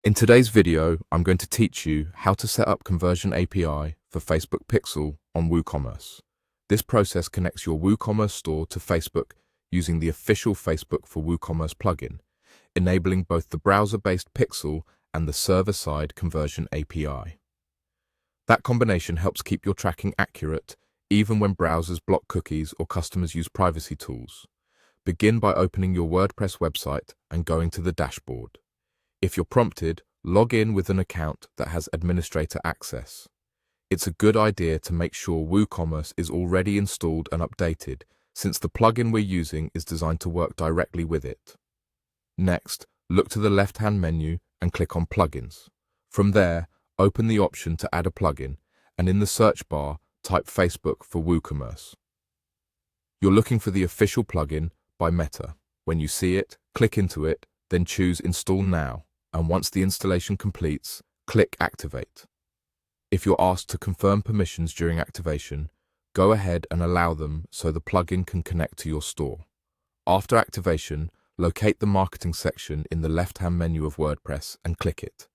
In today's video, I'm going to teach you how to set up Conversion API for Facebook Pixel on WooCommerce. This process connects your WooCommerce store to Facebook using the official Facebook for WooCommerce plugin, enabling both the browser-based Pixel and the server-side Conversion API. That combination helps keep your tracking accurate, even when browsers block cookies or customers use privacy tools. Begin by opening your WordPress website and going to the dashboard. If you're prompted, log in with an account that has administrator access. It's a good idea to make sure WooCommerce is already installed and updated, since the plugin we're using is designed to work directly with it. Next, look to the left-hand menu and click on Plugins. From there, open the option to add a plugin, and in the search bar, type Facebook for WooCommerce. You're looking for the official plugin by Meta. When you see it, click into it, then choose Install Now. And once the installation completes, click Activate. If you're asked to confirm permissions during activation, go ahead and allow them so the plugin can connect to your store. After activation, locate the Marketing section in the left-hand menu of WordPress and click it.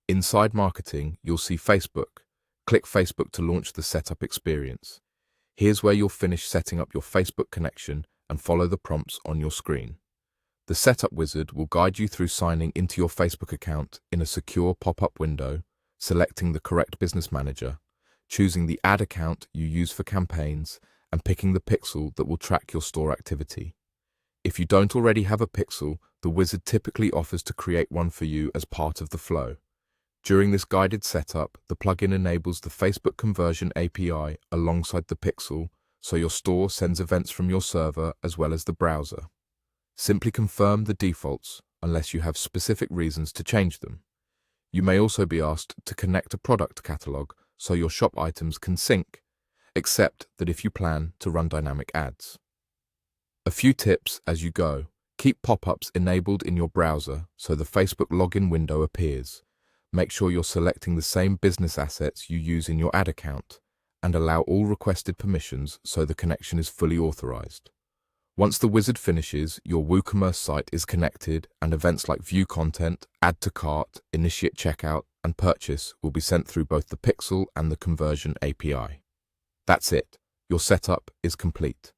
Inside Marketing, you'll see Facebook. Click Facebook to launch the setup experience. Here's where you'll finish setting up your Facebook connection and follow the prompts on your screen. The Setup Wizard will guide you through signing into your Facebook account in a secure pop-up window, selecting the correct business manager, choosing the ad account you use for campaigns, and picking the pixel that will track your store activity. If you don't already have a pixel, the wizard typically offers to create one for you as part of the flow. During this guided setup, the plugin enables the Facebook Conversion API alongside the pixel, so your store sends events from your server as well as the browser. Simply confirm the defaults unless you have specific reasons to change them. You may also be asked to connect a product catalog so your shop items can sync, except that if you plan to run dynamic ads. A few tips as you go. Keep pop-ups enabled in your browser so the Facebook login window appears. Make sure you're selecting the same business assets you use in your ad account, and allow all requested permissions so the connection is fully authorized. Once the wizard finishes, your WooCommerce site is connected and events like view content, add to cart, initiate checkout, and purchase will be sent through both the Pixel and the Conversion API. That's it. Your setup is complete.